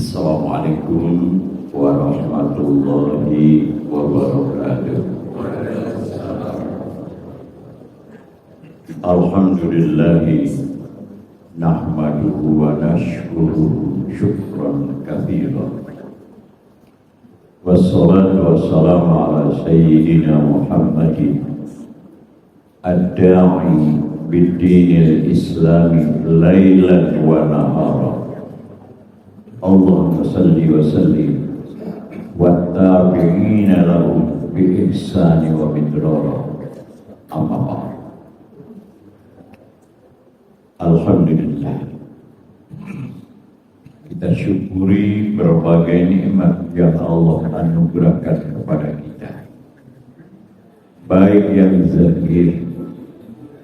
Assalamualaikum warahmatullahi wabarakatuh. Alhamdulillahi nahmaduhu wa nashkuruhu syukran katsiran. Wassalatu wassalamu ala sayyidina Muhammadin ad-da'i bid-dinil islami lailan wa nahara. Allahumma salli wa sallim wa tabi'ina lahum bi ihsani wa midrara. Amma ba'd. Alhamdulillah, kita syukuri berbagai nikmat yang Allah anugerahkan kepada kita, baik yang zahir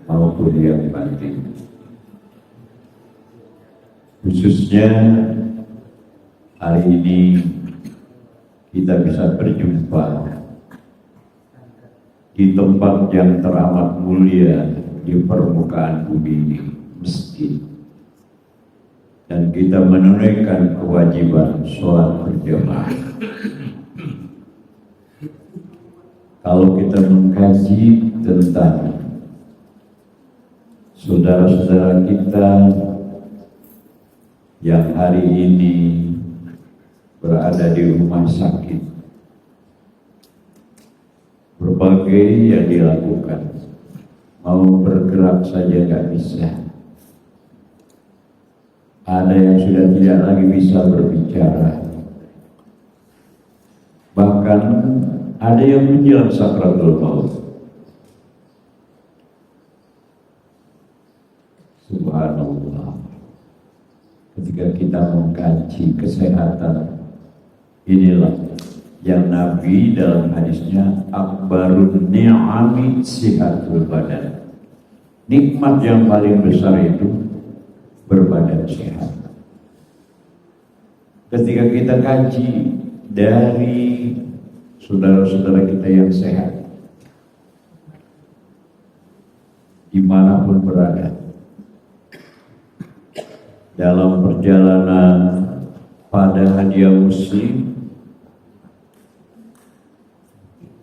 maupun yang batin. Khususnya hari ini kita bisa berjumpa di tempat yang teramat mulia di permukaan bumi ini, masjid, dan kita menunaikan kewajiban sholat berjamaah. Kalau kita mengkaji tentang saudara-saudara kita yang hari ini berada di rumah sakit, berbagai yang dilakukan, mau bergerak saja nggak bisa. Ada yang sudah tidak lagi bisa berbicara, bahkan ada yang menjelang sakratul maut. Subhanallah, ketika kita mengkaji kesehatan, inilah yang Nabi dalam hadisnya akbarun ni'ami sihatul badan. Nikmat yang paling besar itu berbadan sehat. Ketika kita kaji dari saudara-saudara kita yang sehat, dimanapun berada, dalam perjalanan pada hadiah muslim,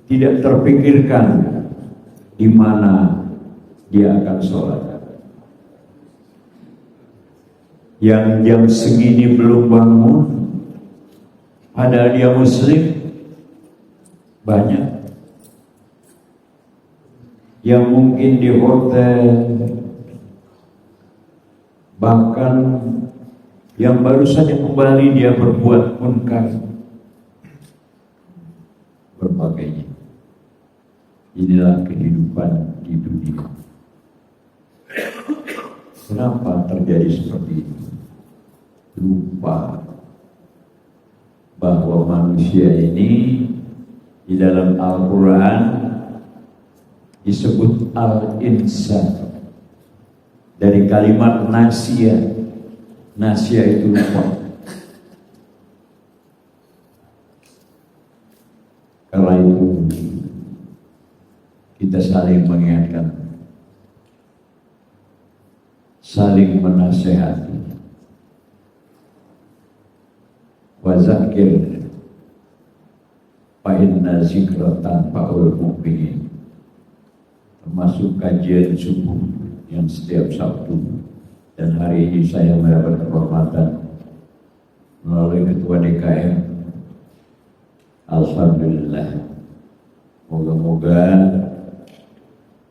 tidak terpikirkan di mana dia akan sholat. Yang jam segini belum bangun, padahal dia muslim, banyak. Yang mungkin di hotel, bahkan yang baru saja kembali dia berbuat munkar, berbagainya. Inilah kehidupan di dunia. Kenapa terjadi seperti itu? Lupa bahwa manusia ini di dalam Al-Quran disebut al-insan, dari kalimat nasia. Nasia itu lupa. Karena itu kita saling mengingatkan, saling menasehati. Wa zakir fa inna zikra tanfa'ul mu'minin. Termasuk kajian subuh yang setiap Sabtu, dan hari ini saya mendapat kehormatan melalui Ketua DKM. Alhamdulillah, moga-moga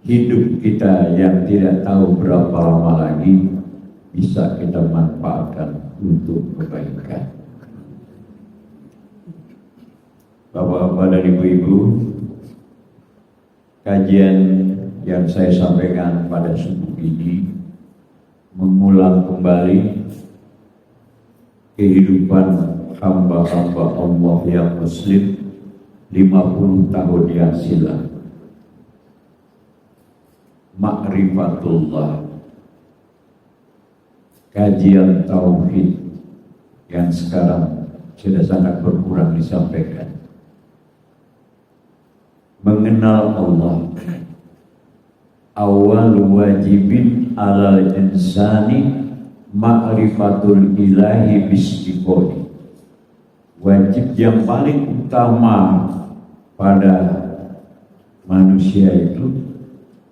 hidup kita yang tidak tahu berapa lama lagi bisa kita manfaatkan untuk kebaikan. Bapak-bapak dan ibu-ibu, kajian yang saya sampaikan pada subuh ini mengulang kembali kehidupan hamba-hamba Allah yang muslim 50 tahun yang silam. Ma'rifatullah, kajian tauhid yang sekarang sudah sangat berkurang disampaikan. Mengenal Allah, awal wajibin alal insani ma'rifatul ilahi bistiqoni. wajib yang paling utama pada manusia itu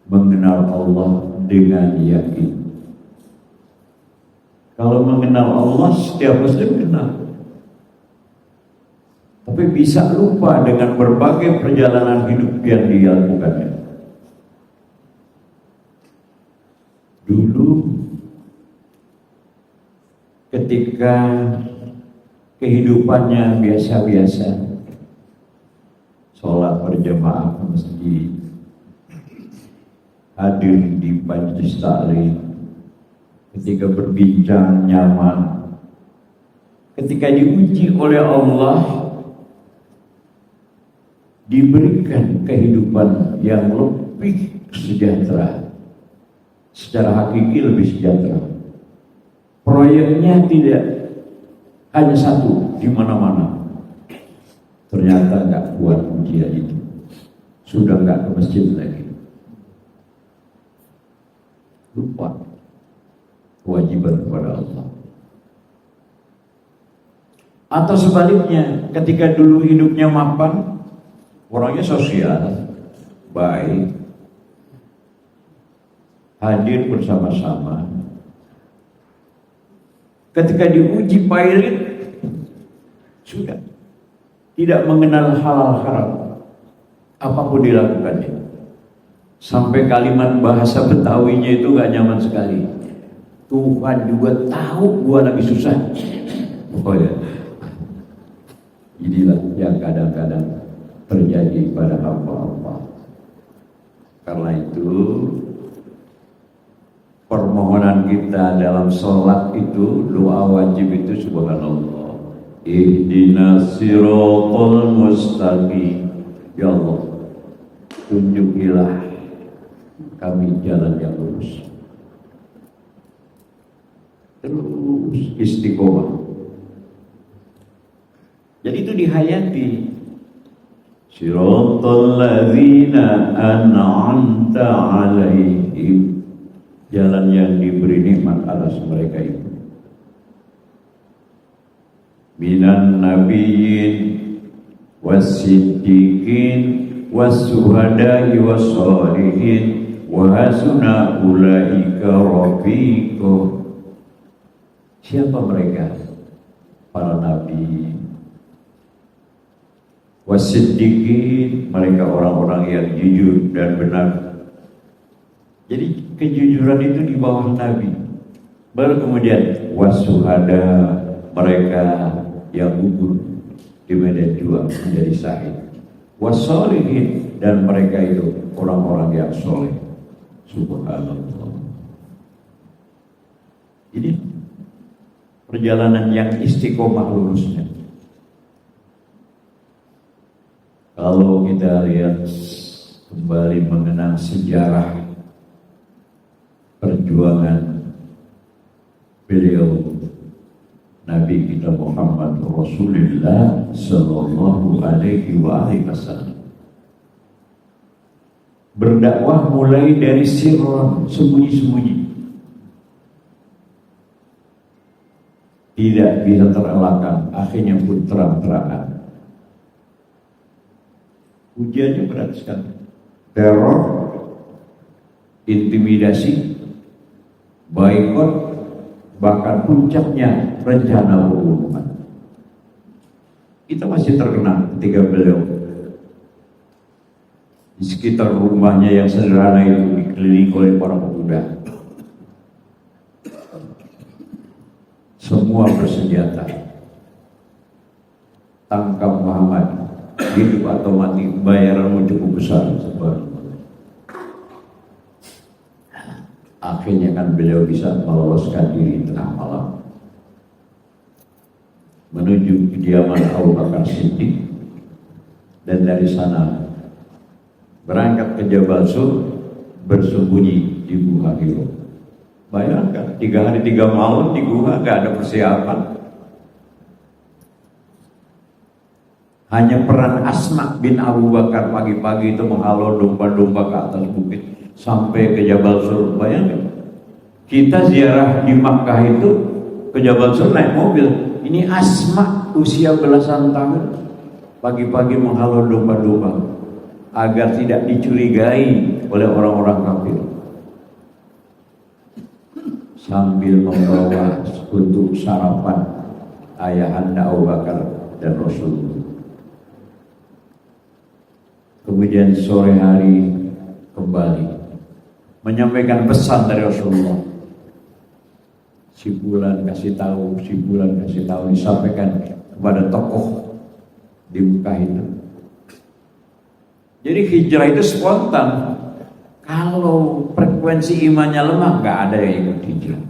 mengenal Allah dengan yakin. Kalau mengenal Allah, setiap muslim kenal. Tapi bisa lupa dengan berbagai perjalanan hidup yang dilakukannya. Dulu ketika kehidupannya biasa-biasa, sholat berjamaah ke masjid, hadir di majelis taklim, ketika berbincang nyaman, ketika diuji oleh Allah, diberikan kehidupan yang lebih sejahtera, secara hakiki lebih sejahtera. Proyeknya tidak hanya satu di mana-mana. Ternyata nggak kuat ujian itu, sudah nggak ke masjid lagi, lupa kewajiban kepada Allah. Atau sebaliknya, ketika dulu hidupnya mapan, orangnya sosial, baik, hadir bersama-sama. Ketika diuji pahit, sudah tidak mengenal halal haram, apapun dilakukannya. Sampai kalimat bahasa Betawinya itu gak nyaman sekali. Tuhan juga tahu gua lagi susah. Oh ya, inilah yang kadang-kadang terjadi pada hamba-hamba. Karena itu permohonan kita dalam sholat itu, doa wajib itu subhanallah, ihdinas siratal mustaqim, ya Allah tunjukilah kami jalan yang lurus. Terus istiqomah. Jadi itu dihayati. Siratal ladzina an'amta 'alaihim, jalan yang diberi nikmat atas mereka itu. Minan nabiyyin was-siddiqin was-syuhada'i was-shalihin wa hasuna ulaika rafiqa. Siapa mereka? Para nabi. Was-siddiqin, mereka orang-orang yang jujur dan benar. Jadi kejujuran itu di bawah nabi. Baru kemudian was-syuhada, mereka yang gugur di medan juang menjadi syahid. Was-shalihin, dan mereka itu orang-orang yang soleh. Subhanallah. Ini perjalanan yang istiqomah lurusnya. Kalau kita lihat kembali mengenang sejarah perjuangan beliau Nabi kita Muhammad Rasulullah Sallallahu Alaihi Wasallam, berdakwah mulai dari sirron, sembunyi-sembunyi, tidak bisa terelakkan, akhirnya pun terang-terangan. Ujiannya berat sekali, teror, intimidasi, boikot, bahkan puncaknya rencana pembunuhan. Kita masih terkenang ketika beliau di sekitar rumahnya yang sederhana itu dikelilingi oleh para pemuda, semua bersenjata. Tangkap Muhammad, hidup atau mati, bayaranmu cukup besar. Akhirnya kan beliau bisa meloloskan diri tengah malam menuju kediaman Abu Bakar Siddiq, dan dari sana berangkat ke Jabal Sur, bersembunyi di Gua Hiro. Bayangkan 3 hari 3 malam di gua, gak ada persiapan. Hanya peran Asma bin Abu Bakar pagi-pagi itu menghalau domba-domba ke atas bukit sampai ke Jabal Sur. Bayangkan, kita ziarah di Makkah itu ke Jabal Sur naik mobil, Ini Asma usia belasan tahun, pagi-pagi menghalau domba-domba agar tidak dicurigai oleh orang-orang kafir, sambil membawa untuk sarapan ayahanda Abu Bakar dan Rasulullah. Kemudian sore hari kembali menyampaikan pesan dari Rasulullah. Si bulan kasih tahu, disampaikan kepada tokoh di Mekah itu. Jadi hijrah itu spontan. Kalau frekuensi imannya lemah, nggak ada yang ikut hijrah.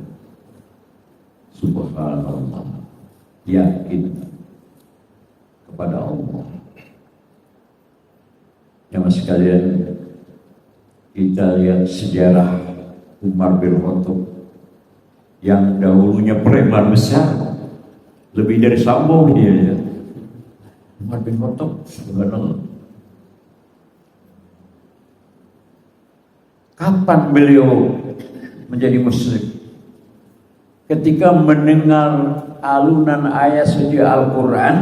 Subhanallah, yakin kepada Allah. Jamaah sekalian, kita lihat sejarah Umar bin Khattab yang dahulunya preman besar, lebih dari Sambo dia. Umar bin Khattab, subhanallah. Kapan beliau menjadi muslim? Ketika mendengar alunan ayat suci Al-Quran,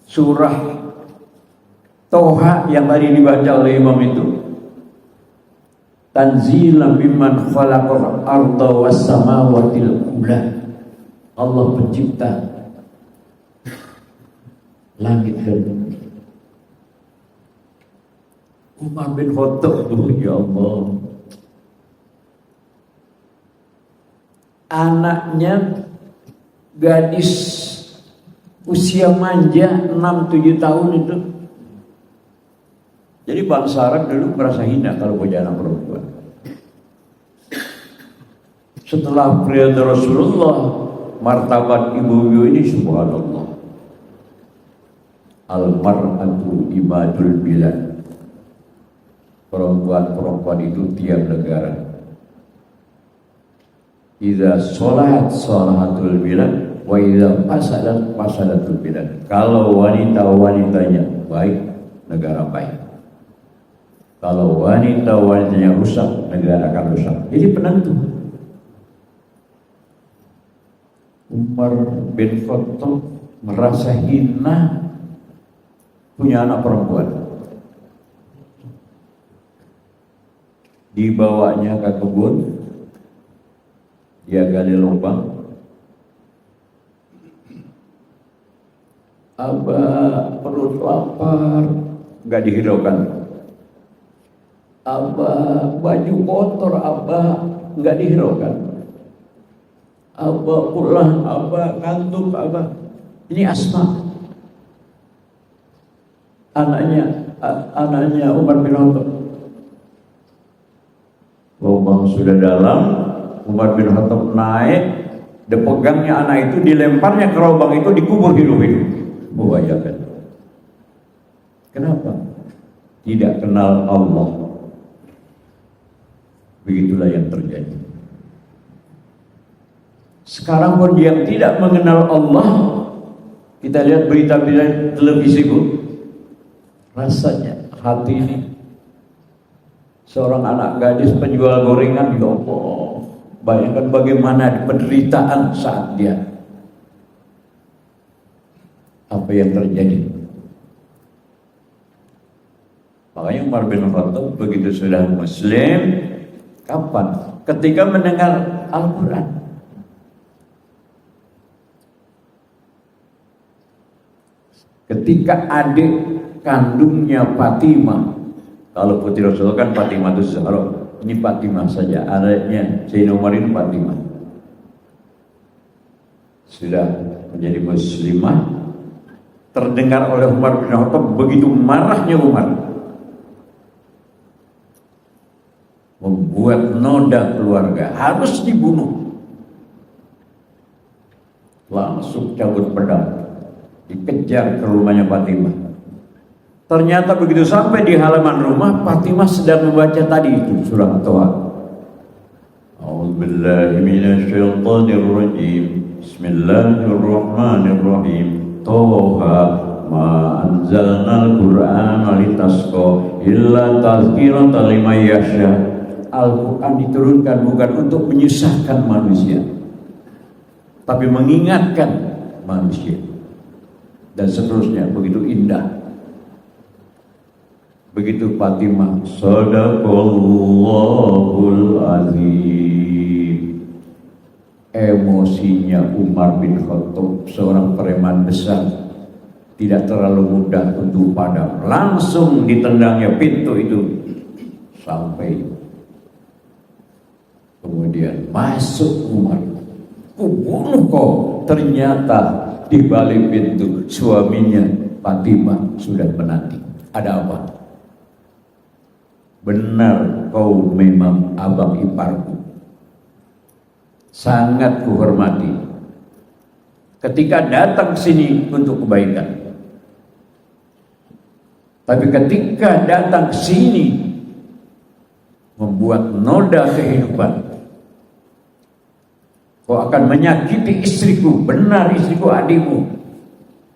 surah Toha yang tadi dibaca oleh imam itu, tanzilan mimman khalaqal arda was samawatil ula. Allah pencipta langit dan bumi. Umar bin Khattab, ya Allah, anaknya gadis usia manja 6-7 tahun itu. Jadi bangsa Arab dulu merasa hina kalau punya anak perempuan. Setelah periode Rasulullah, martabat ibu-ibu ini subhanallah. Al-mar'atu ibadul bilad. Perempuan-perempuan itu tiap negara. Idza sholatul bilad wa idza fasadatul bilad. Kalau wanita-wanitanya baik, negara baik. Kalau wanita-wanitanya rusak, negara akan rusak. Ini penentu. Umar bin Khattab merasa hina punya anak perempuan. Dibawanya ke kebun, dia gali lubang. Abah perut lapar, nggak dihiraukan. Abah baju kotor, abah nggak dihiraukan. Abah pulang, abah ngantuk, abah. Ini Asma, anaknya Umar bin Khattab. Lubang sudah dalam, Umar bin Khattab naik, dipegangnya anak itu, dilemparnya ke lubang itu, dikubur hidup-hidup. Membayangkan. Kenapa? Tidak kenal Allah. Begitulah yang terjadi. Sekarang pun yang tidak mengenal Allah, kita lihat berita-berita televisi Bu, rasanya hati ini. Seorang anak gadis penjual gorengan, ya Allah, bayangkan bagaimana penderitaan saat dia. Apa yang terjadi? Makanya Umar bin Khattab begitu sudah muslim, kapan? Ketika mendengar Al-Quran. Ketika adik kandungnya Fatimah, kalau putri Rasulullah kan Fatimah itu Zahra, ini Fatimah saja, adanya Sayyidina Umar ini Fatimah, sudah menjadi muslimah, terdengar oleh Umar bin Khattab, begitu marahnya Umar, membuat noda keluarga harus dibunuh. Langsung cabut pedang, dikejar ke rumahnya Fatimah. Ternyata begitu sampai di halaman rumah, Fatimah sedang membaca tadi itu surah Toha. A'udzubillahi minasyaitonirrajim. Bismillahirrahmanirrahim. Toha ma anzalnal Qur'ana litasqa illa tazkiratan liman yasha. Al-Quran diturunkan bukan untuk menyusahkan manusia, tapi mengingatkan manusia. Dan seterusnya, begitu indah. Begitu Fatimah, Sadaqallahul Azim. Emosinya Umar bin Khattab, seorang preman besar, tidak terlalu mudah untuk padam. Langsung ditendangnya pintu itu sampai. Kemudian masuk Umar, kubunuh kau. Ternyata di balik pintu suaminya Fatimah sudah menanti. Ada apa? Benar, kau memang abang iparku, sangat kuhormati. Ketika datang sini untuk kebaikan, tapi ketika datang sini membuat noda kehidupan, kau akan menyakiti istriku. Benar, istriku adikmu.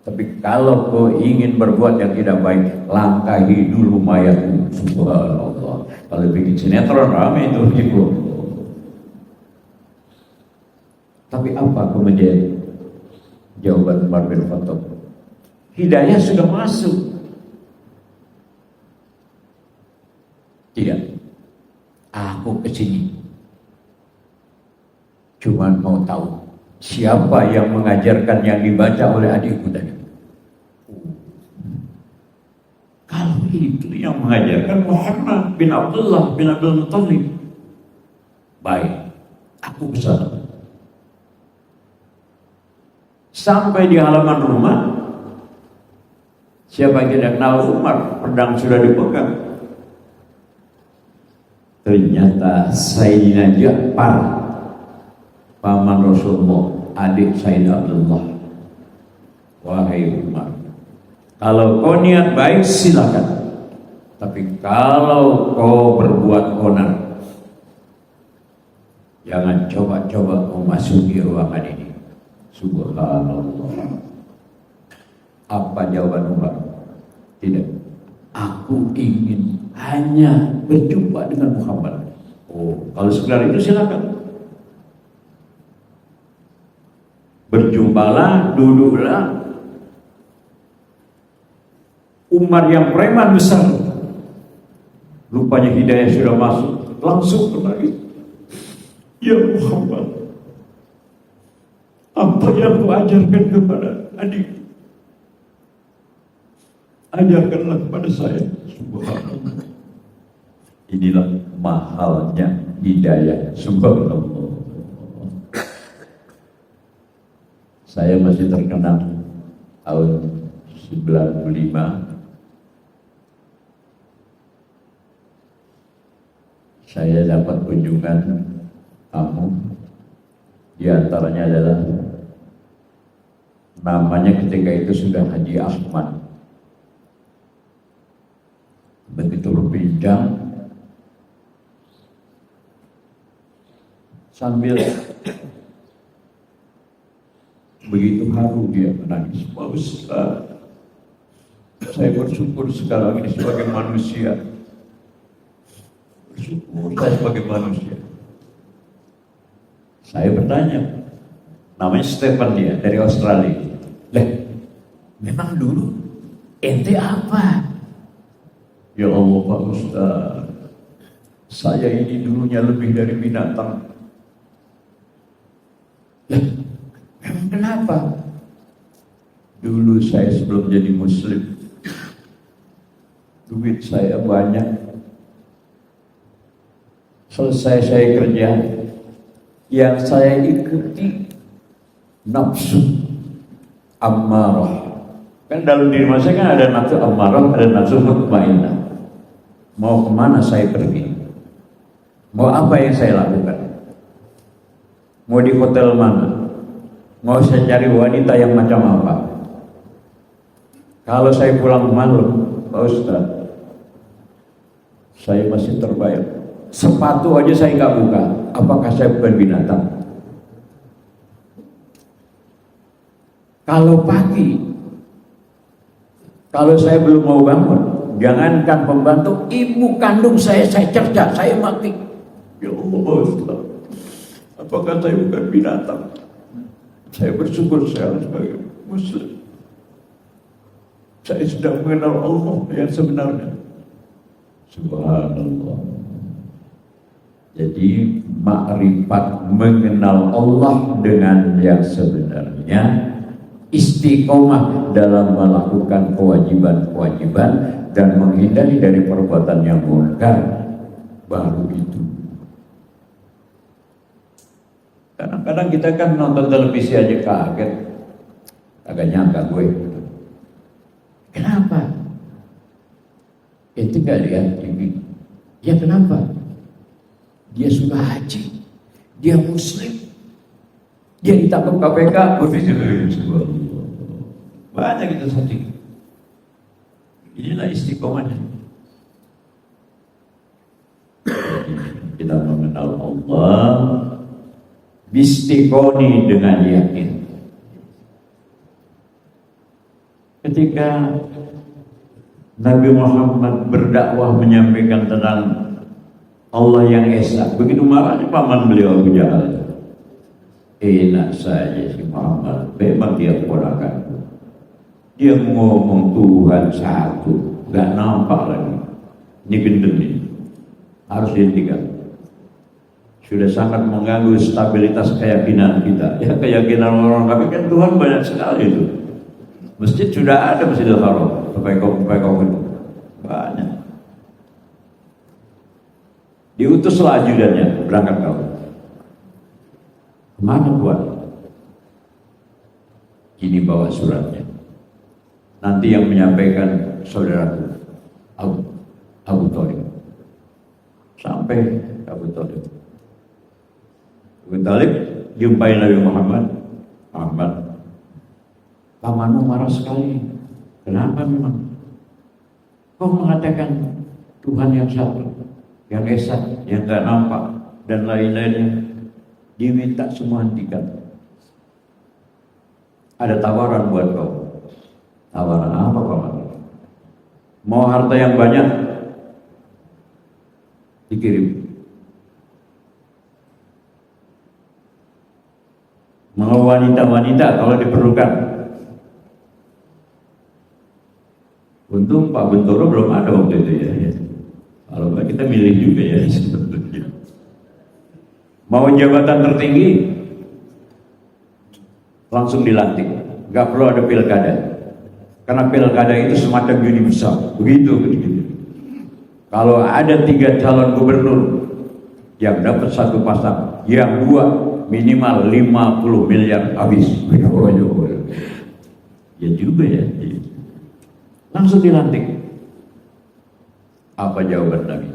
Tapi kalau kau ingin berbuat yang tidak baik, langkahi dulu mayatku. Subhanallah. Kalau bikin sinetron ramai itu ibu. Tapi apa kemudian jawaban Umar bin Khattab? Hidayah sudah masuk. Tidak. Aku kesini cuma mau tahu siapa yang mengajarkan yang dibaca oleh adikku tadi. Kalau itu yang mengajarkan Muhammad bin Abdullah bin Abdul Muttalib, baik, aku kesana. Sampai di halaman rumah, siapa yang tidak kenal Umar, pedang sudah dipegang. Ternyata Sayyidina Ja'far, paman Rasulullah, adik Sayyidina Abdullah. Wahai Umar, kalau kau niat baik silakan, tapi kalau kau berbuat onar, jangan coba-coba memasuki ruangan ini. Subhanallah. Apa jawaban Umar? Tidak. Aku ingin hanya berjumpa dengan Muhammad. Oh, kalau sekedar itu silakan. Berjumpalah, duduklah. Umar yang preman besar, rupanya hidayah sudah masuk, langsung kembali. Ya Muhammad, apa yang kau ajarkan kepada adik, ajarkanlah kepada saya. Subhanallah. Inilah mahalnya hidayah. Subhanallah. Saya masih terkenal tahun 95. Saya dapat kunjungan tamu, di antaranya adalah namanya ketika itu sudah Haji Ahmad. Begitu berbincang sambil begitu haru dia menangis. Pak Ustaz, saya bersyukur sekarang ini sebagai manusia. Bersyukur saya sebagai manusia. Saya bertanya, namanya Stephen, dia dari Australia. Memang dulu ente apa? Ya Allah Pak Ustaz, saya ini dulunya lebih dari binatang. Memang kenapa? Dulu saya sebelum jadi muslim, duit saya banyak. Selesai saya kerja, yang saya ikuti nafsu ammarah. Kan dalam diri saya kan ada nafsu ammarah, ada nafsu mutmainnah. Mau kemana saya pergi? Mau apa yang saya lakukan? Mau di hotel mana? Mau saya cari wanita yang macam apa? Kalau saya pulang malam, Pak Ustaz, saya masih terbayang. Sepatu aja saya nggak buka. Apakah saya bukan binatang? Kalau pagi, kalau saya belum mau bangun, jangankan pembantu, ibu kandung saya cerca, saya mati. Ya Allah, Ustaz, apakah saya bukan binatang? Saya bersyukur saya sebagai Muslim. Saya sudah mengenal Allah yang sebenarnya. Subhanallah. Jadi makrifat mengenal Allah dengan yang sebenarnya, istiqomah dalam melakukan kewajiban-kewajiban dan menghindari dari perbuatan yang munkar, baru itu. Kadang-kadang kita kan nonton televisi aja kaget, agak nyangka gue. Kenapa? Itu gak lihat TV. Ya kenapa? Dia sudah haji, dia Muslim, dia ditangkap KPK, banyak itu saja. Inilah istiqomahnya. Kita mengenal Allah, bistiqoni dengan yakin. Ketika Nabi Muhammad berdakwah menyampaikan tentang Allah yang esa, begitu marahnya paman beliau Abu Jahal. Enak saja si Muhammad, memang dia ponakan. Dia ngomong Tuhan satu, gak nampak lagi. Ini gendeng ini, harus dihentikan. Sudah sangat mengganggu stabilitas keyakinan kita. Ya keyakinan orang kami kan Tuhan banyak sekali itu. Masjid sudah ada, Masjidil Haram, pekong itu banyak. Diutuslah ajudannya berangkat kau. Kemana Tuhan? Ini bawa suratnya. Nanti yang menyampaikan saudaraku Abu Thalib. Sampai Abu Thalib. Abu Thalib jumpai Nabi Muhammad. Pamanmu marah sekali. Kenapa memang? Kau mengatakan Tuhan yang satu, yang esa, yang gak nampak, dan lain-lainnya. Diminta semua hentikan. Ada tawaran buat kau. Tawaran apa paman? Mau harta yang banyak? Dikirim. Mau wanita-wanita kalau diperlukan. Untung Pak Bentoro belum ada waktu itu ya. Kalau enggak kita milih juga ya. Mau jabatan tertinggi, langsung dilantik. Gak perlu ada pilkada. Karena pilkada itu semacam judi besar. Begitu. Kalau ada 3 calon gubernur yang dapat satu pasang, yang 2 minimal 50 miliar habis. Ya juga ya. Langsung dilantik. Apa jawaban Nabi?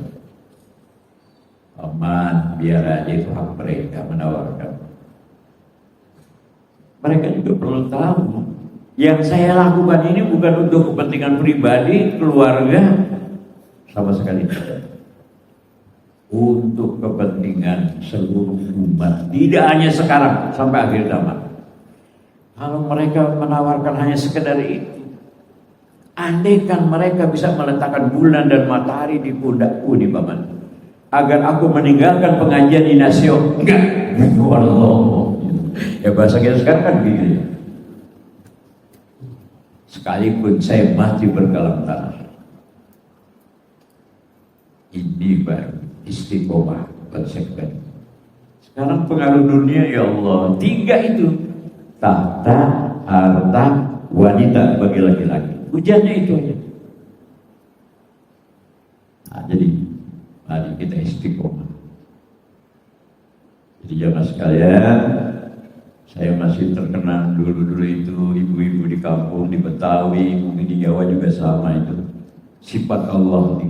Aman, biar aja itu hak mereka menawarkan. Mereka juga perlu tahu, yang saya lakukan ini bukan untuk kepentingan pribadi, keluarga, sama sekali tidak. Untuk kepentingan seluruh umat, tidak hanya sekarang, sampai akhir zaman. Kalau mereka menawarkan hanya sekedar itu, andaikan mereka bisa meletakkan bulan dan matahari di pundakku di paman, agar aku meninggalkan pengajian di Nasio, enggak, Allah. Ya bahasa kita sekarang kan gitu ya. Sekalipun saya mati berkalam tanah, ini baru istiqomah konsekuensi. Sekarang pengaruh dunia ya Allah 3 itu, tahta, harta, wanita bagi laki-laki. Hujannya itu aja. Nah, jadi mari kita istiqomah. Jadi jamaah sekalian, saya masih terkenang dulu itu ibu-ibu di kampung di Betawi, mungkin di Jawa juga sama itu. Sifat Allah,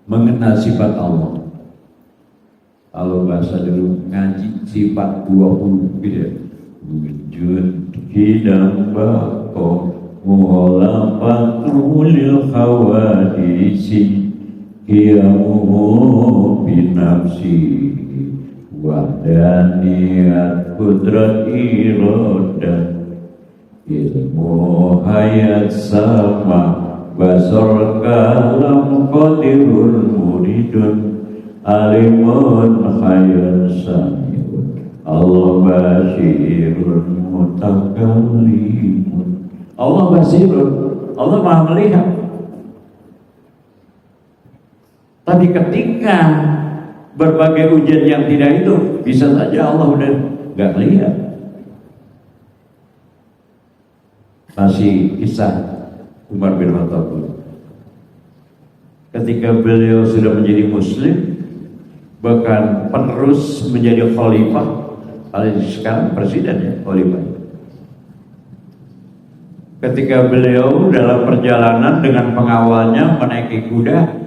mengenal sifat Allah. Kalau bahasa dulu ngaji sifat 20 gitu ya. Wujud hidang bako mu'alafatul khawadisi qiyamuhu binafsi wahdaniyat kudrat irodah ilmu hayat sama basar kalam qadirul muridun alimun hayat samiun Allah basirun mutakallimun Allah basirun, Allah maha melihat. Tapi ketika berbagai ujian yang tidak itu, bisa saja Allah udah nggak melihat. Masih kisah Umar bin Khattab. Ketika beliau sudah menjadi muslim, bahkan penerus menjadi khalifah, sekarang presiden ya, khalifah. Ketika beliau dalam perjalanan dengan pengawalnya menaiki kuda,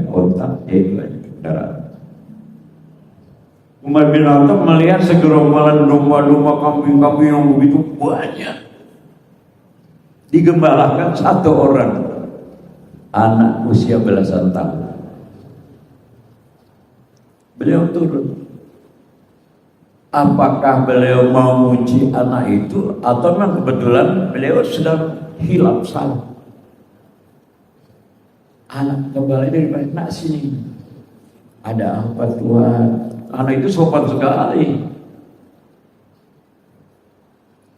onta, kendaraan. Umar bin Khattab melihat segerombolan domba-domba, kambing-kambing yang begitu banyak digembalakan satu orang, anak usia belasan tahun. Beliau turun. Apakah beliau mau menguji anak itu atau memang kebetulan beliau sedang hilaf salah? Anak kembali dari balik, nak sini. Ada apa Tuhan? Anak itu sopan sekali.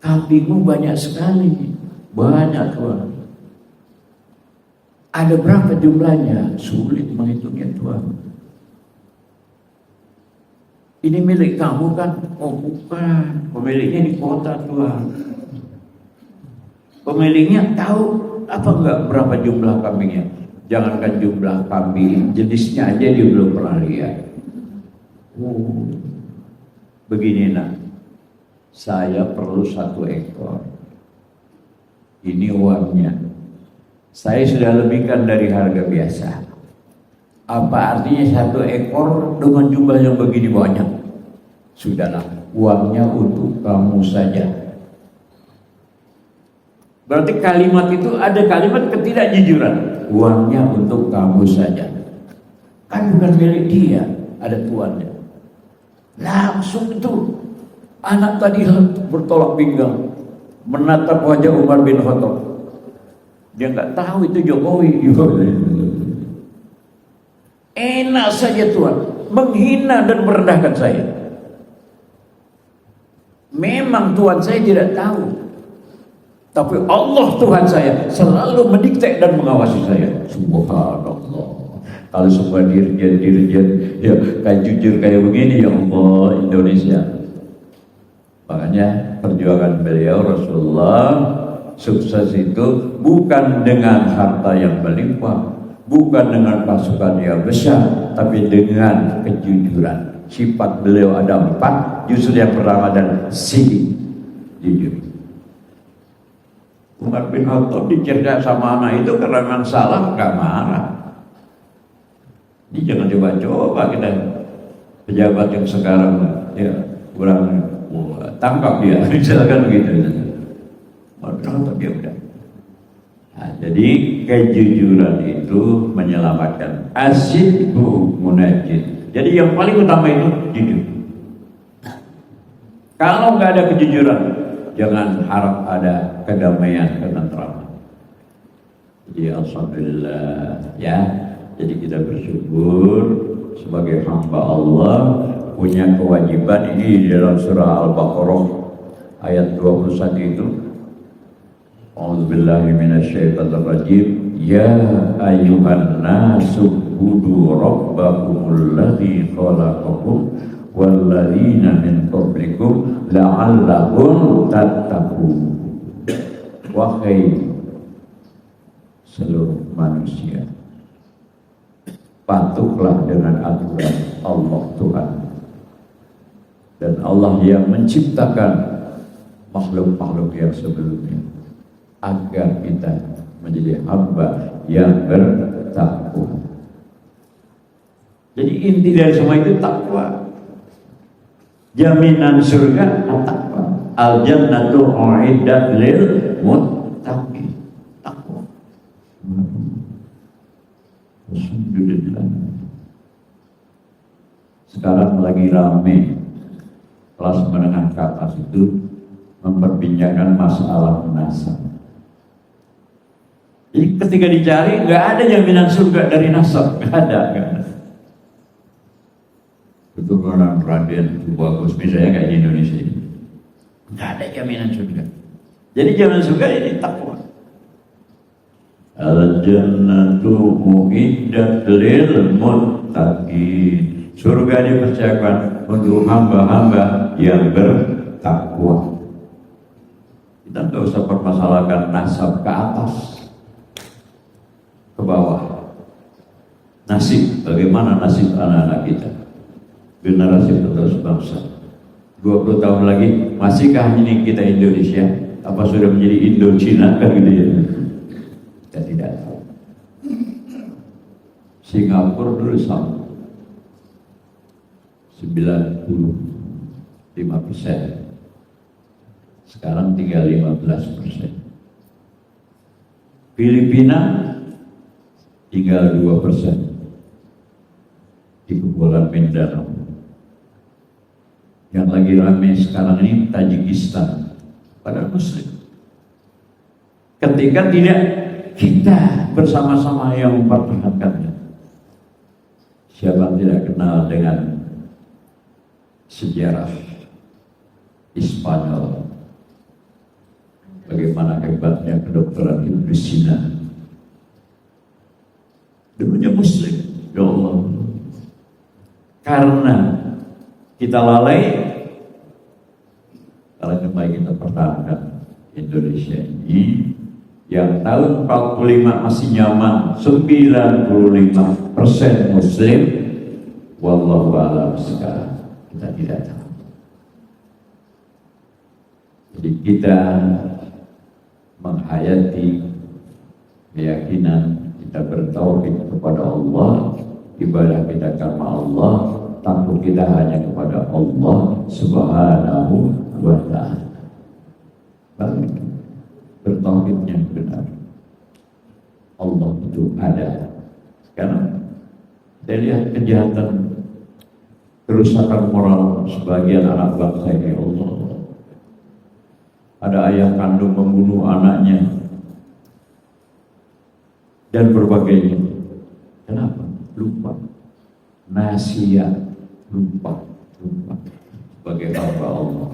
Kambingmu banyak sekali. Banyak Tuhan. Ada berapa jumlahnya? Sulit menghitungnya Tuhan. Ini milik kamu kan? Oh bukan. Pemiliknya di kota Tuhan. Pemiliknya tahu apa enggak berapa jumlah kambingnya? Jangankan jumlah kambing, jenisnya aja dia belum pernah lihat. Begini nak, saya perlu 1 ekor. Ini uangnya. Saya sudah lebihkan dari harga biasa. Apa artinya 1 ekor dengan jumlah yang begini banyak? Sudahlah, uangnya untuk kamu saja. Berarti kalimat itu ada kalimat ketidakjujuran. Uangnya untuk kamu saja. Kan bukan milik dia, ada tuannya. Langsung itu anak tadi bertolak pinggang menatap wajah Umar bin Khattab. Dia nggak tahu itu Jokowi. Enak saja Tuhan menghina dan merendahkan saya. Memang Tuhan saya tidak tahu, tapi Allah Tuhan saya selalu mendikte dan mengawasi saya. Subhanallah. Kalau semua dirjen ya kayak jujur kayak begini, ya Allah Indonesia. Makanya perjuangan beliau Rasulullah sukses itu bukan dengan harta yang melimpah, bukan dengan pasukan yang besar, tapi dengan kejujuran. Sifat beliau ada 4, justru yang pertama dan sidik, jujur. Umar bin Khattab dicerca sama anak itu karena memang salah, gak marah. Ini jangan coba-coba kita pejabat yang sekarang ya kurang tangkap dia, misalkan begitu. Umar bin Khattab ya udah. Nah, jadi kejujuran itu menyelamatkan. Asyidku munajid. Jadi yang paling utama itu jujur. Kalau nggak ada kejujuran, jangan harap ada kedamaian, ketentraman. Jadi alhamdulillah ya. Jadi kita bersyukur sebagai hamba Allah punya kewajiban ini di dalam surah Al-Baqarah ayat 21 itu. A'udzubillahi minasyaitonirrajim. Ya ayyuhan nasu ubudu rabbakumul ladzi khalaqakum walladzina min qablikum la'allakum tattaqun. Wahai seluruh manusia, patuhlah dengan aturan Allah Tuhan. Dan Allah yang menciptakan makhluk-makhluk yang sebelumnya agar kita menjadi hamba yang bertakwa. Jadi inti dari semua itu takwa. Jaminan surga takwa. Al-jannatu u'iddat lil muttaqin. Takwa. Alhamdulillah. Sekarang lagi rame kelas menengah ke atas itu memperbincangkan masalah nasab. Jadi ketika dicari nggak ada jaminan surga dari nasab, nggak ada. Keturunan Raden itu bagus, misalnya kayak di Indonesia ini. Nggak ada jaminan surga. Jadi jaminan surga ini takwa. Al-jannatu mu'iddat lil muttaqin. Surga dipersiapkan untuk hamba-hamba yang bertakwa. Kita nggak usah permasalahkan nasab ke atas, ke bawah. Nasib, bagaimana nasib anak-anak kita, generasi penerus bangsa. 20 tahun lagi, masihkah ini kita Indonesia? Apa sudah menjadi Indochina kan gitu ya? Kita tidak tahu. Singapura dulu sama 95%. Sekarang tinggal 15%. Filipina tinggal 2%. Di Kepulauan Mindanao. Yang lagi ramai sekarang ini Tajikistan, padahal Muslim. Ketika tidak kita bersama-sama yang mempertahankannya. Siapa yang tidak kenal dengan sejarah Spanyol, bagaimana hebatnya kedokteran Ibnu Sina, dulunya Muslim, ya Allah. Karena kita lalai, kalau kembali kita pertahankan Indonesia ini yang tahun 45 masih nyaman, 95% Muslim, wallahu a'lam sekarang kita tidak tahu. Jadi kita menghayati keyakinan kita bertauhid kepada Allah, ibadah kita karena Allah, takut kita hanya kepada Allah Subhanahu wa ta'ala. Baru bertauhidnya benar, Allah itu ada. Sekarang saya lihat kejahatan, kerusakan moral sebagian anak bangsa ini, Allah. Ada ayah kandung membunuh anaknya dan berbagainya. Kenapa? Lupa. Nasia, lupa sebagai hamba Allah.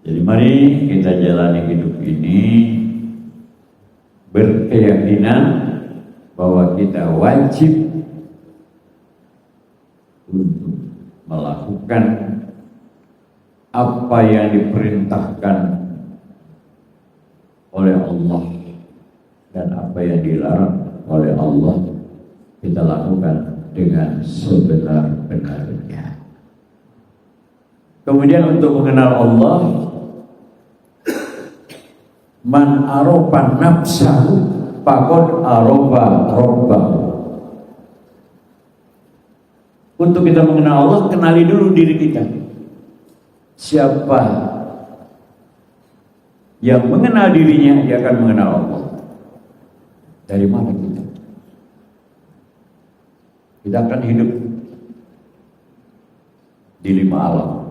Jadi mari kita jalani hidup ini berkeyakinan bahwa kita wajib untuk melakukan apa yang diperintahkan oleh Allah dan apa yang dilarang oleh Allah kita lakukan dengan sebenar-benarnya. Kemudian untuk mengenal Allah, man arofa nafsahu faqad arofa rabbahu. Untuk kita mengenal Allah, kenali dulu diri kita. Siapa yang mengenal dirinya, dia akan mengenal Allah. Dari mana kita? Kita akan hidup di 5 alam.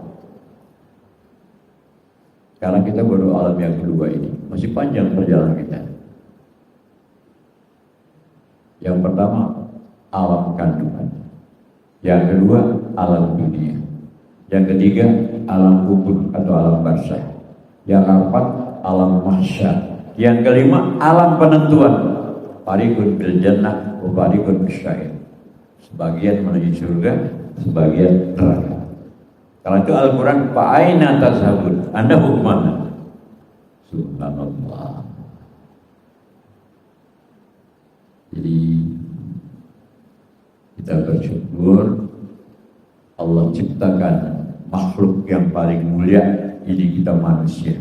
Sekarang kita baru alam yang kedua ini. Masih panjang perjalanan kita. Yang pertama, alam kandungan. Yang kedua, alam dunia. Yang ketiga, alam kubur atau alam barzakh. Yang keempat, alam mahsyar. Yang kelima, alam penentuan. Fariqun bil jannah wa fariqun bisya'ir. Sebagian menuju surga, sebagian neraka. Kalau itu Al-Quran, fa'aina tazhabun, Anda mau kemana? Subhanallah. Jadi kita bersyukur Allah ciptakan makhluk yang paling mulia, ini kita manusia.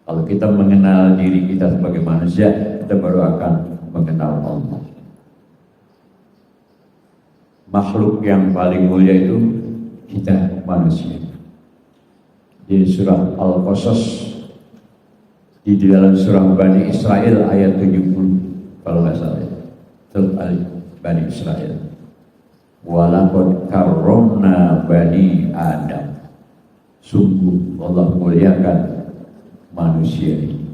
Kalau kita mengenal diri kita sebagai manusia, kita baru akan mengenal Allah. Makhluk yang paling mulia itu kita manusia. Di surah Al-Qasas, di dalam surah Bani Israel ayat 70 kalau nggak salah, surah Bani Israel, walaqad karramna bani Adam, sungguh Allah muliakan manusia ini.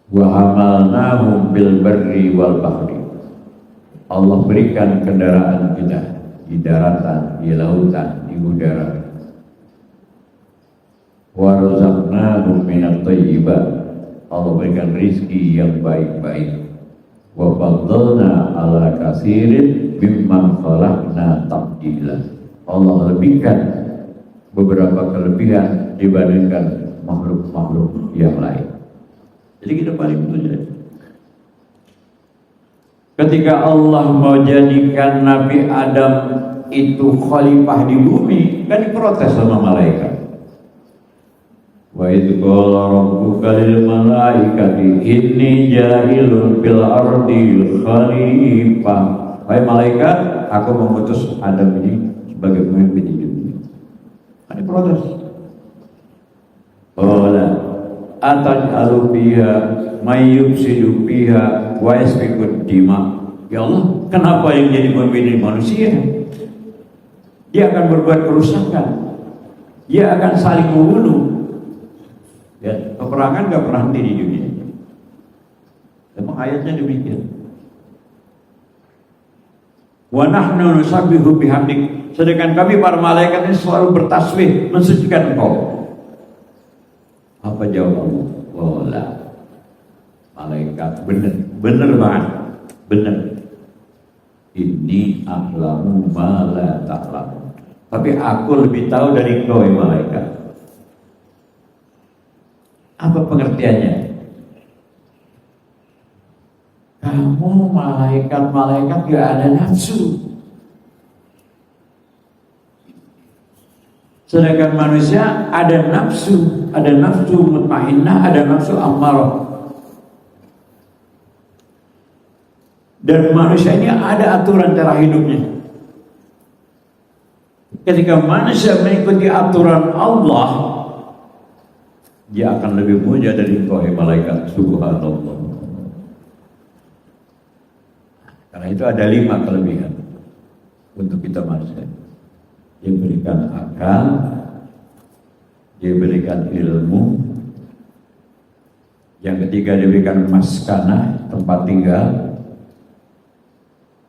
Wa hamalnahum bil barri wal bahri, Allah berikan kendaraan kita di daratan, di lautan, di udara. warzaqnahum minat thayyibat, Allah berikan rizki yang baik-baik. Wa faddalna ala katsirin mimman khalaqna tafdila, Allah lebihkan beberapa kelebihan dibandingkan makhluk-makhluk yang lain. Jadi kita paling mulia. Ketika Allah mau jadikan Nabi Adam itu khalifah di bumi, kan diprotes sama malaikat. Wa idh qala rabbuka lil malaikati inni ja'ilun fil ardi khalifah. Wahai malaikat, aku mengutus Adam ini sebagai pemimpin di dunia. Kan diprotes. Qala ataj'alu fiha may yufsidu fiha wa yasfiku dima. Ya Allah, kenapa yang jadi pemimpin manusia? Dia akan berbuat kerusakan, dia akan saling membunuh. Ya, peperangan gak pernah henti di dunia. Memang ayatnya demikian. Wa nahnu nusabbihu bihamdik, sedangkan kami para malaikat ini selalu bertasbih mensucikan Engkau. Apa jawab Allah? Wala. Malaikat benar banget, benar. Ini a'lamu ma la ta'lamu. Tapi aku lebih tahu dari kau, malaikat. Apa pengertiannya? Kamu malaikat gak ada nafsu, sedangkan manusia ada nafsu mutmainnah, ada nafsu ammarah. Dan manusia ini ada aturan cara hidupnya. Ketika manusia mengikuti aturan Allah, dia akan lebih mulia dari engkau, malaikat. Subhanallah. Karena itu ada 5 kelebihan untuk kita manusia. Dia berikan akal, dia berikan ilmu, yang ketiga dia berikan maskanah, tempat tinggal,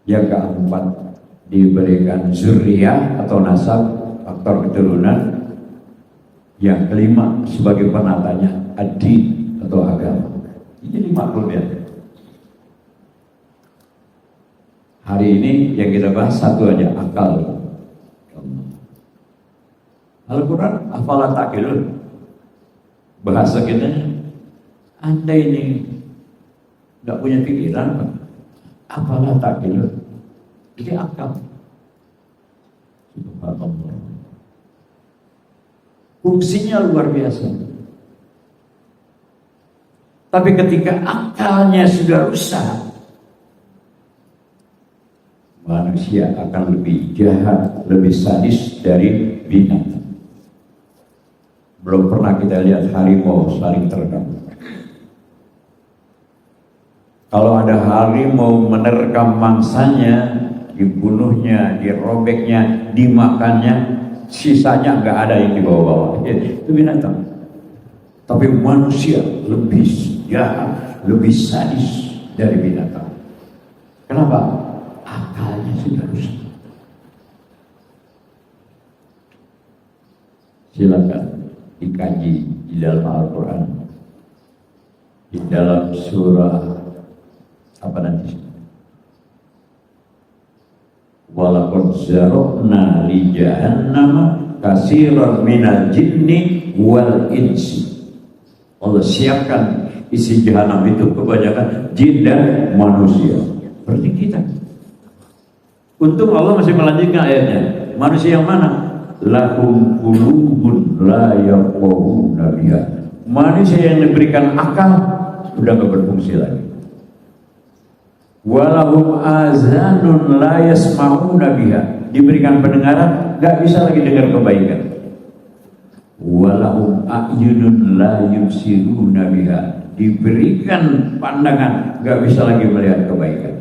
yang keempat diberikan zuriyah atau nasab, faktor keturunan, yang kelima sebagai penatanya adi atau agama. Ini 5 kelebihan. Hari ini yang kita bahas satu aja, akal. Al-Quran afalan taqilun. Bahasa kita, Anda ini gak punya pikiran, afalan taqilun. Jadi akal. Subhanallah. Fungsinya luar biasa. Tapi ketika akalnya sudah rusak, manusia akan lebih jahat, lebih sadis dari binatang. Belum pernah kita lihat harimau saling terekam. Kalau ada harimau menerkam mangsanya, dibunuhnya, dirobeknya, dimakannya, sisanya nggak ada yang dibawa-bawa. Ya, itu binatang. Tapi manusia lebih jahat, lebih sadis dari binatang. Kenapa? Akalnya sudah rusak. Silakan dikaji di dalam Al-Quran, di dalam surah apa nanti? Walaqad zara'na li jahannama katsiran minal jinni wal insi. Allah siapkan isi jahanam itu kebanyakan jin dan manusia. Seperti kita. Untung Allah masih melanjutkan ayatnya. Manusia yang mana? Lahum qulubun la yafqahuna biha. Manusia yang diberikan akal sudah tidak berfungsi lagi. Walahum azanun la yasma'una biha. Diberikan pendengaran, enggak bisa lagi dengar kebaikan. Walahum a'yunun la yubsiruna biha. Diberikan pandangan, enggak bisa lagi melihat kebaikan.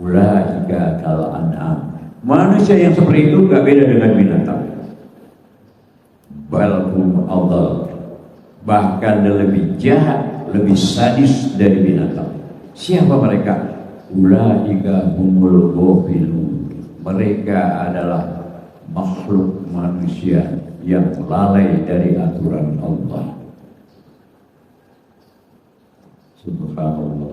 Ulaika kal an'am. Manusia yang seperti itu enggak beda dengan binatang. Balhum adall. Bahkan lebih jahat, lebih sadis dari binatang. Siapa mereka? Ulaika humul ghafilun. Mereka adalah makhluk manusia yang lalai dari aturan Allah. Subhanallah.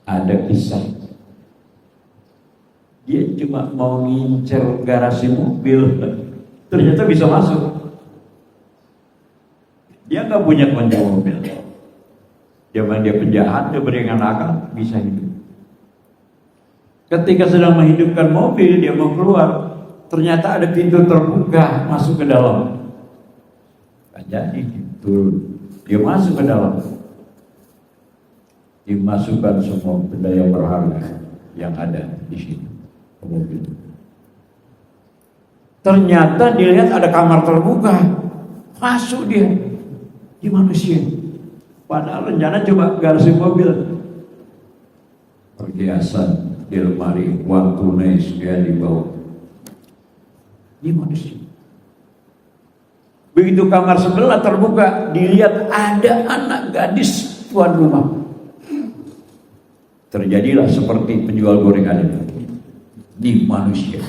Ada kisah, dia cuma mau ngincer garasi mobil, ternyata bisa masuk. Dia nggak punya kunci mobil. Zaman dia penjahat, dia beringat akal, bisa hidup. Ketika sedang menghidupkan mobil, dia mau keluar, ternyata ada pintu terbuka masuk ke dalam. Jadi turun, dia masuk ke dalam, dimasukkan semua benda yang berharga yang ada di sini ke mobil. Ternyata dilihat ada kamar terbuka, masuk dia, di manusia. Padahal rencana coba garasi mobil, perhiasan di lemari, uang tunai sekian dibawa, di manusia. Begitu kamar sebelah terbuka, dilihat ada anak gadis tuan rumah. Terjadilah seperti penjual gorengan itu. Di manusia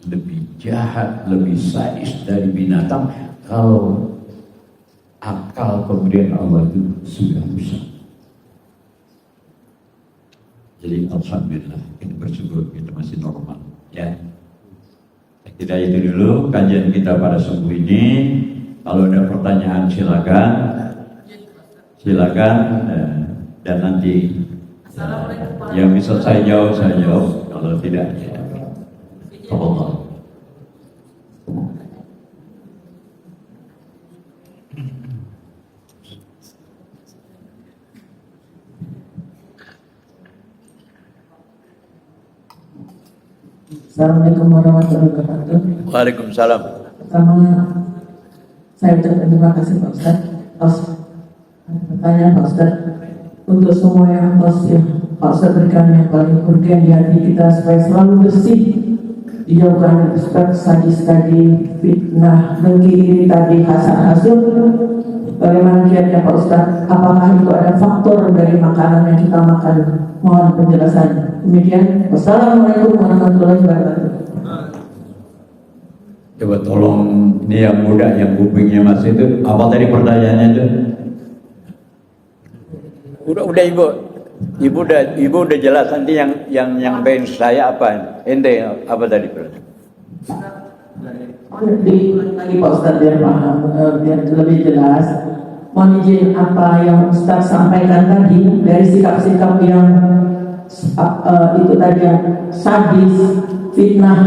lebih jahat, lebih sadis dari binatang kalau akal pemberian Allah itu sudah rusak. Jadi alhamdulillah, kita bersyukur kita masih normal, ya. Kita itu dulu kajian kita pada subuh ini. Kalau ada pertanyaan silakan, dan nanti yang bisa saya jawab, kalau tidak ya Allah. Assalamualaikum warahmatullahi wabarakatuh. Waalaikumsalam. Pertama, saya ucapkan terima kasih Pak Ustaz. Pertanyaan Pak Ustaz, untuk semua yang Pak Ustaz berikan yang paling urgen di hati kita supaya selalu bersih, dijauhkan dari sadis tadi, fitnah, dengki ini tadi, hasad. Bagaimana kiatnya Pak Ustaz? Apakah itu ada faktor dari makanan yang kita makan? Mohon penjelasan. Demikian. Wassalamualaikum warahmatullahi wabarakatuh. Coba tolong ini yang muda, yang kupingnya masih itu, apa tadi pertanyaannya itu? Udah ibu udah jelas. Nanti yang pengen saya apa? Ente apa tadi? Diulang lagi Pak Ustaz biar paham, biar lebih jelas. Mohon izin apa yang Ustaz sampaikan tadi dari sikap-sikap yang itu tadi yang sadis, fitnah,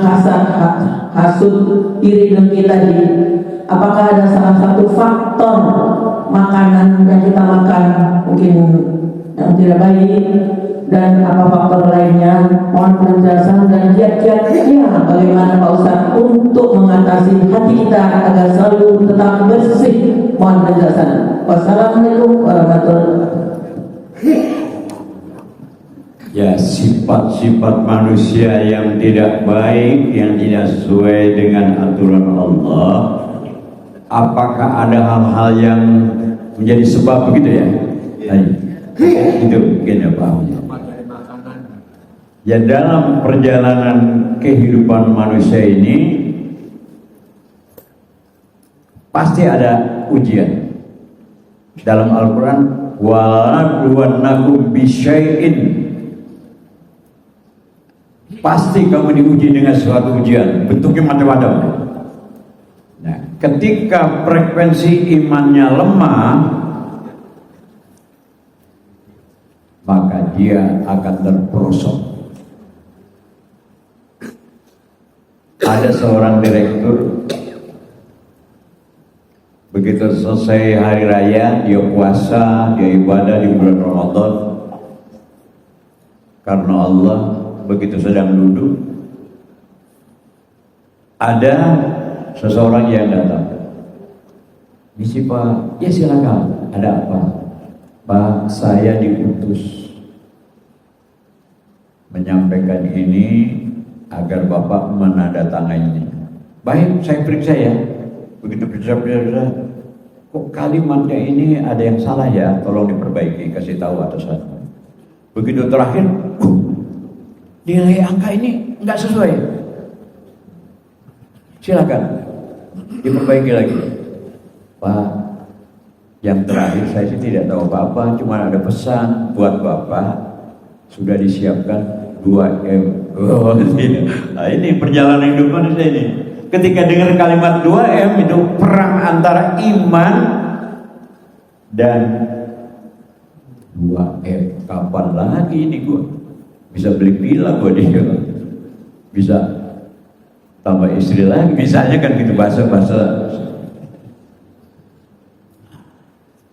hasud, iri dengki tadi. Apakah ada salah satu faktor makanan yang kita makan mungkin yang tidak baik, dan apa faktor lainnya? Mohon penjelasan dan kiat-kiatnya bagaimana Pak Ustaz untuk mengatasi hati kita agar selalu tetap bersih. Mohon penjelasan. Wassalamualaikum warahmatullahi wabarakatuh. Ya, sifat-sifat manusia yang tidak baik, yang tidak sesuai dengan aturan Allah. Apakah ada hal-hal yang menjadi sebab begitu ya? Itu mungkin ya Pak. Ya, dalam perjalanan kehidupan manusia ini pasti ada ujian. Dalam Al-Quran, وَلَنَبْلُوَنَّكُمْ بِشَيْءٍ, pasti kamu diuji dengan suatu ujian, bentuknya macam-macam. Nah, ketika frekuensi imannya lemah, maka dia akan terperosok. Ada seorang direktur, begitu selesai hari raya, dia puasa, dia ibadah di bulan Ramadan karena Allah. Begitu sedang duduk, ada seseorang yang datang. Misi Pak, ya silakan. Ada apa? Pak, saya diutus menyampaikan ini agar Bapak menandatangani. Baik, saya periksa ya. Begitu periksa, kok kalimatnya ini ada yang salah ya, tolong diperbaiki, kasih tahu atasan. Begitu terakhir, nilai angka ini nggak sesuai. Silakan diperbaiki lagi. Pak, yang terakhir saya sih tidak tahu apa-apa, cuma ada pesan buat Bapak, sudah disiapkan 2M. Oh, nah, ini perjalanan hidup manusia ini. Ketika dengar kalimat 2M itu perang antara iman dan 2M. Kapan lagi ini gua bisa beli villa gua dia, bisa tambah istri lagi, misalnya kan gitu bahasa-bahasa.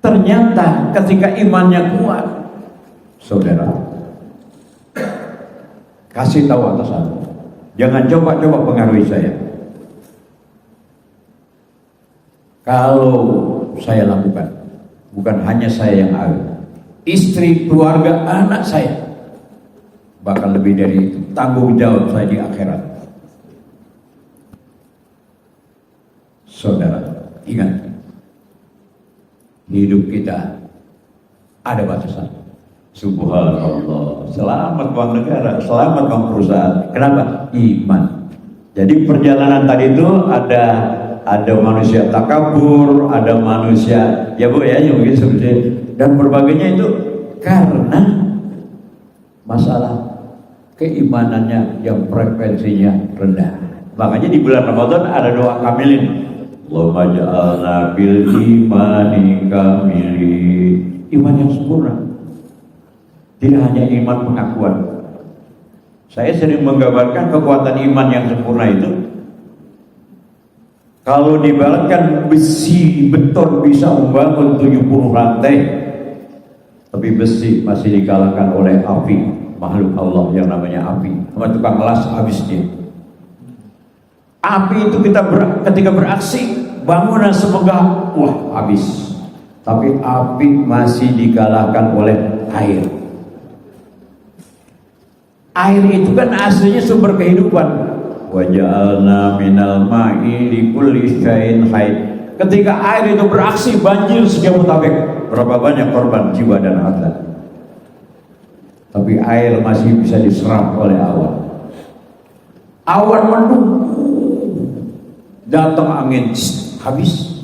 Ternyata ketika imannya kuat, saudara, kasih tahu atasan, jangan coba-coba pengaruhi saya. Kalau saya lakukan, bukan hanya saya yang ada, istri, keluarga, anak saya, bahkan lebih dari itu, tanggung jawab saya di akhirat. Saudara, ingat, hidup kita ada batasan. Subhanallah. Selamat bank negara, selamat bank perusahaan. Kenapa? Iman. Jadi perjalanan tadi itu ada manusia takabur, ada manusia ya Bu ya, yang begitu seperti dan berbagainya itu karena masalah keimanannya yang frekuensinya rendah. Makanya di bulan Ramadan ada doa kamilin. Allahumma ja'alna bil imani kamilin. Iman yang sempurna. Tidak hanya iman pengakuan. Saya sering menggambarkan kekuatan iman yang sempurna itu, kalau dibaratkan besi beton bisa membangun 70 rantai, tapi besi masih dikalahkan oleh api, makhluk Allah yang namanya api. Sama tukang las habis dia. Api itu ketika beraksi, bangunan semegah, wah habis. Tapi api masih dikalahkan oleh air. Air itu kan aslinya sumber kehidupan. Wa ja'alna minal ma'i likulli syai'in hayy. Ketika air itu beraksi, banjir sejabotabek. Berapa banyak korban jiwa dan harta. Tapi air masih bisa diserap oleh awan. Awan mendung, datang angin, habis.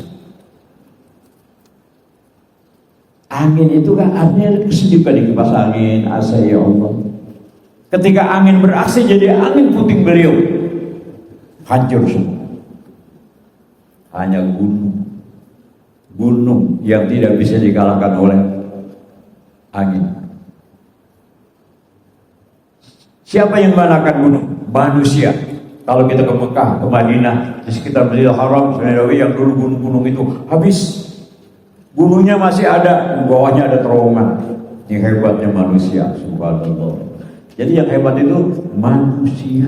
Angin itu kan artinya kesejukan di kipas angin, asa ya Allah. Ketika angin beraksi jadi angin puting beliung, hancur semua. Hanya gunung yang tidak bisa dikalahkan oleh angin. Siapa yang mengalahkan gunung? Manusia. Kalau kita ke Mekah, ke Madinah, di sekitar Masjidil Haram, Nabawi yang dulu gunung-gunung itu habis. Gunungnya masih ada, bawahnya ada terowongan. Yang hebatnya manusia, subhanallah. Jadi yang hebat itu manusia.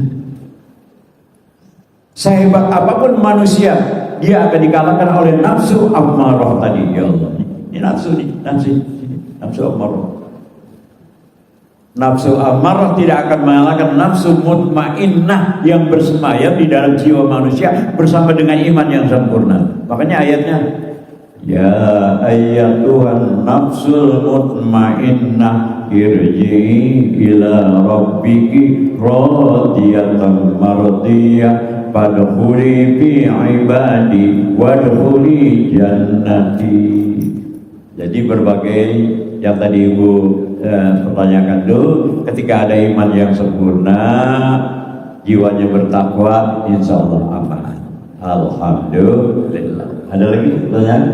Sehebat apapun manusia, dia akan dikalahkan oleh nafsu ammarah tadi, ya Allah. Ini nafsu ammarah. Nafsu amarah tidak akan mengalahkan nafsu mutmainnah yang bersemayam di dalam jiwa manusia bersama dengan iman yang sempurna. Makanya ayatnya, ya ayyatuhan nafsul mutmainnah irji'i ila rabbiki radiyatan mardiyah fadkhuli fi ibadi wadkhuli jannati. Jadi berbagai yang tadi Ibu pertanyakan dulu, ketika ada iman yang sempurna, jiwanya bertakwa, insya Allah aman. Alhamdulillah. Ada lagi pertanyaan?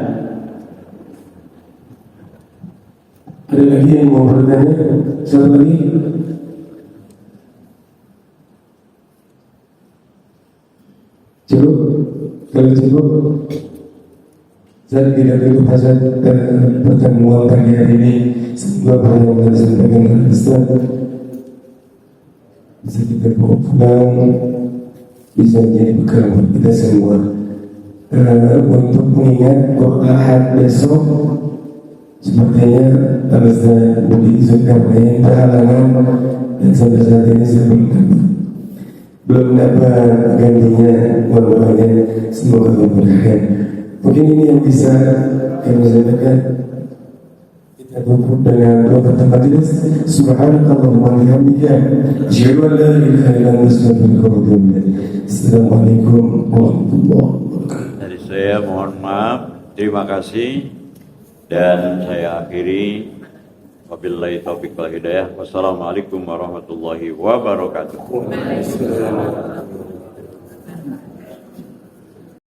Ada lagi yang mau bertanya? Siapa lagi? Cukup? Kalau cukup, saya tidak cukup saja pertemuan pagi hari ini. Semoga apa yang telah disampaikan oleh Ustaz bisa kita bawa pulang, bisa menjadi bekal buat kita semua. Untuk mengingat bahwa Ahad besok sepertinya Ustaz Budi Zulkarnain berhalangan dan sampai saat ini saya belum dapat gantinya. Mudah-mudahan semoga memudahkan. Mungkin ini yang bisa kami sampaikan. Kita tutup dengan doa majelis. Subhanakallahumma wa bihamdika asyhadu an la ilaha illa anta astaghfiruka wa atubu ilaik. Assalamualaikum warahmatullahi wabarakatuh. Dari saya mohon maaf, terima kasih, dan saya akhiri. Wabillahi taufiq wal hidayah. Wassalamualaikum warahmatullahi wabarakatuh.